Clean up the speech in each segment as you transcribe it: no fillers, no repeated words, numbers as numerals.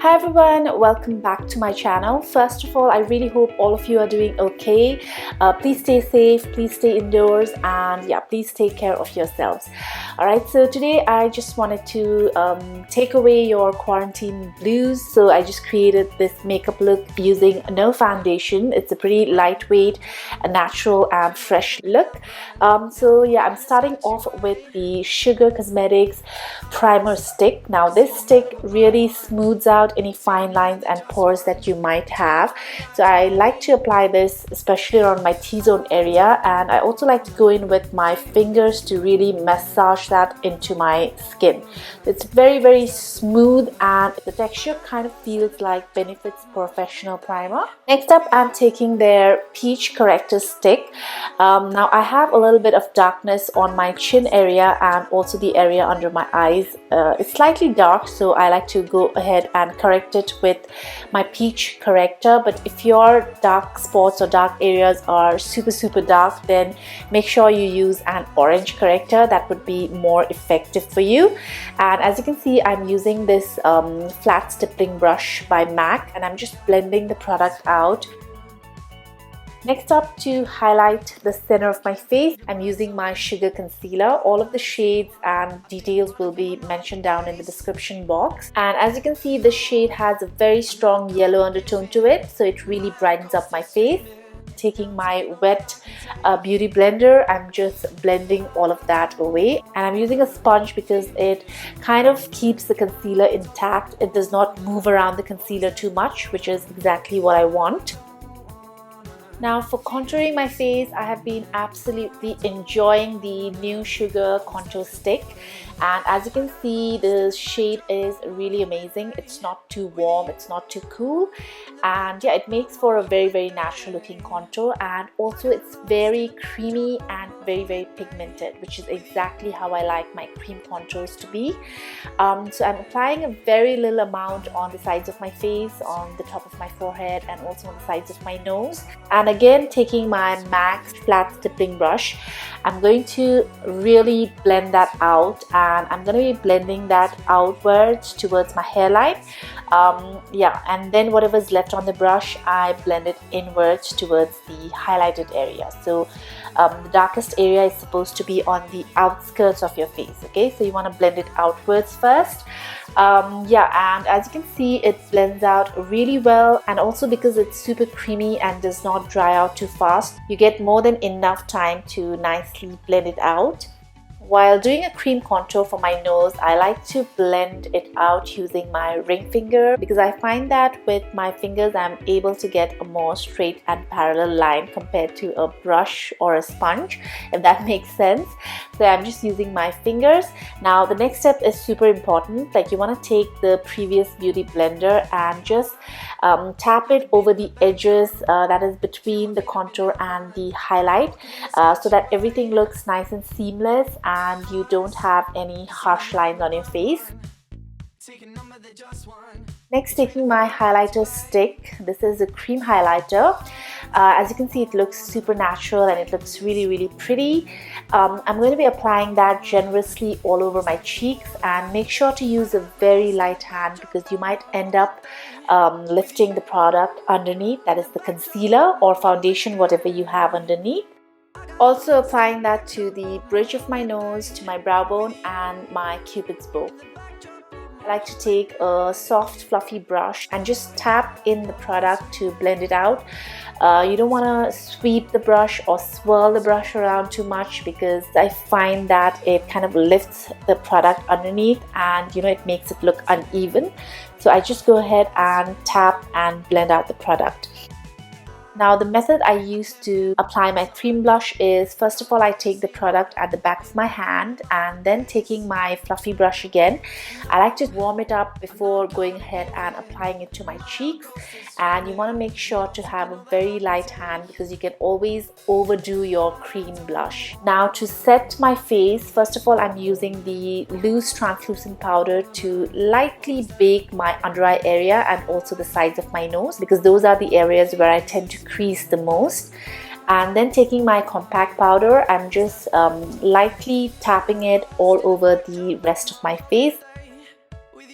Hi everyone, welcome back to my channel. First of all, I really hope all of you are doing okay. Please stay safe, please stay indoors, and yeah, please take care of yourselves. Alright, so today I just wanted to take away your quarantine blues. So I just created this makeup look using no foundation. It's a pretty lightweight, a natural and fresh look. So yeah, I'm starting off with the Sugar Cosmetics primer stick. Now this stick really smooths out any fine lines and pores that you might have. So I like to apply this especially around my T-zone area, and I also like to go in with my fingers to really massage that into my skin. It's very smooth and the texture kind of feels like Benefit's Professional Primer. Next up, I'm taking their Peach Corrector stick. Now I have a little bit of darkness on my chin area and also the area under my eyes. It's slightly dark, so I like to go ahead and correct it with my Peach Corrector. But if your dark spots or dark areas are super dark, then make sure you use an orange corrector. That would be more effective for you. And as you can see, I'm using this flat stippling brush by MAC, and I'm just blending the product out. Next up, to highlight the center of my face, I'm using my Sugar Concealer. All of the shades and details will be mentioned down in the description box. And as you can see, the shade has a very strong yellow undertone to it, so it really brightens up my face. Taking my wet beauty blender, I'm just blending all of that away. And I'm using a sponge because it kind of keeps the concealer intact. It does not move around the concealer too much, which is exactly what I want. Now for contouring my face, I have been absolutely enjoying the new Sugar Contour Stick. And as you can see, the shade is really amazing. It's not too warm, it's not too cool. And yeah, it makes for a very natural looking contour. And also it's very creamy and very pigmented, which is exactly how I like my cream contours to be. So I'm applying a very little amount on the sides of my face, on the top of my forehead, and also on the sides of my nose. And again, taking my MAC flat stippling brush, I'm going to really blend that out, and I'm going to be blending that outwards towards my hairline. Yeah, and then whatever's left on the brush, I blend it inwards towards the highlighted area. So the darkest area is supposed to be on the outskirts of your face, okay? So you want to blend it outwards first. Yeah, and as you can see, it blends out really well, and also because it's super creamy and does not dry out too fast, you get more than enough time to nicely blend it out. While doing a cream contour for my nose, I like to blend it out using my ring finger, because I find that with my fingers I'm able to get a more straight and parallel line compared to a brush or a sponge, if that makes sense. So I'm just using my fingers. Now the next step is super important. Like, you want to take the previous beauty blender and just tap it over the edges, that is between the contour and the highlight, so that everything looks nice and seamless and you don't have any harsh lines on your face. Next, taking my highlighter stick. This is a cream highlighter. As you can see, it looks super natural and it looks really pretty. I'm going to be applying that generously all over my cheeks, and make sure to use a very light hand because you might end up lifting the product underneath, that is the concealer or foundation, whatever you have underneath. Also applying that to the bridge of my nose, to my brow bone and my cupid's bow. I like to take a soft fluffy brush and just tap in the product to blend it out. You don't want to sweep the brush or swirl the brush around too much, because I find that it kind of lifts the product underneath and it makes it look uneven. So I just go ahead and tap and blend out the product. Now the method I use to apply my cream blush is, first of all, I take the product at the back of my hand, and then taking my fluffy brush again, I like to warm it up before going ahead and applying it to my cheeks. And you want to make sure to have a very light hand because you can always overdo your cream blush. Now to set my face, first of all, I'm using the loose translucent powder to lightly bake my under eye area and also the sides of my nose, because those are the areas where I tend to crease the most. And then taking my compact powder, I'm just lightly tapping it all over the rest of my face.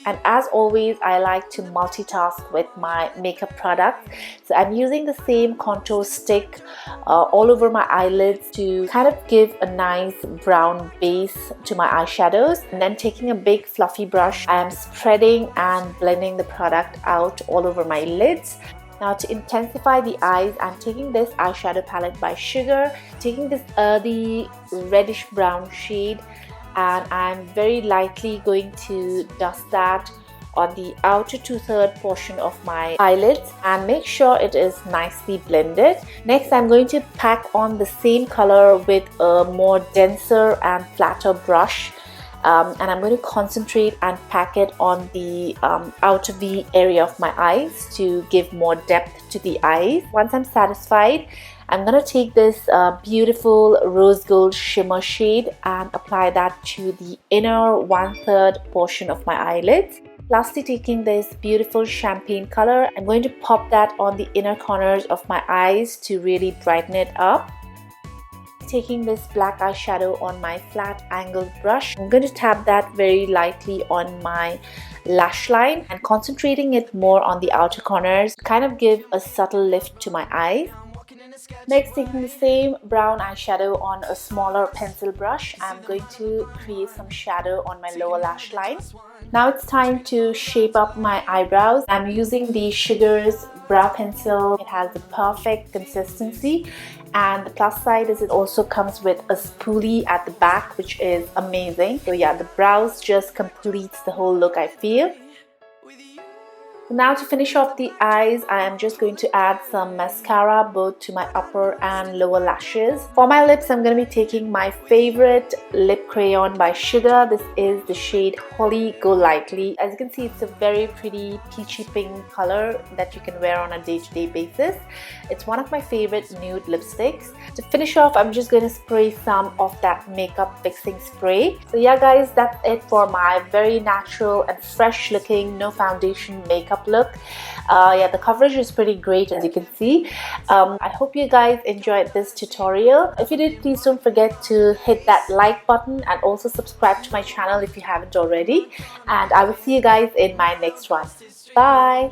And as always, I like to multitask with my makeup products. So I'm using the same contour stick all over my eyelids to kind of give a nice brown base to my eyeshadows. And then taking a big fluffy brush, I am spreading and blending the product out all over my lids. Now to intensify the eyes, I'm taking this eyeshadow palette by Sugar, taking this earthy reddish brown shade, and I'm very lightly going to dust that on the outer 2/3 portion of my eyelids and make sure it is nicely blended. Next, I'm going to pack on the same color with a more denser and flatter brush. And I'm going to concentrate and pack it on the outer V area of my eyes to give more depth to the eyes. Once I'm satisfied, I'm going to take this beautiful rose gold shimmer shade and apply that to the inner 1/3 portion of my eyelids. Lastly, taking this beautiful champagne color, I'm going to pop that on the inner corners of my eyes to really brighten it up. Taking this black eyeshadow on my flat angled brush, I'm going to tap that very lightly on my lash line and concentrating it more on the outer corners to kind of give a subtle lift to my eyes. Next, taking the same brown eyeshadow on a smaller pencil brush, I'm going to create some shadow on my lower lash line. Now it's time to shape up my eyebrows. I'm using the Sugar's brow pencil. It has the perfect consistency, and the plus side is it also comes with a spoolie at the back, which is amazing. So yeah, the brows just completes the whole look, I feel. Now to finish off the eyes, I am just going to add some mascara both to my upper and lower lashes. For my lips, I'm going to be taking my favorite lip crayon by Sugar. This is the shade Holly Golightly. As you can see, it's a very pretty peachy pink color that you can wear on a day-to-day basis. It's one of my favorite nude lipsticks. To finish off, I'm just going to spray some of that makeup fixing spray. So yeah guys, that's it for my very natural and fresh looking, no foundation makeup look. Yeah, the coverage is pretty great, as you can see. I hope you guys enjoyed this tutorial. If you did, please don't forget to hit that like button and also subscribe to my channel if you haven't already. And I will see you guys in my next one. Bye!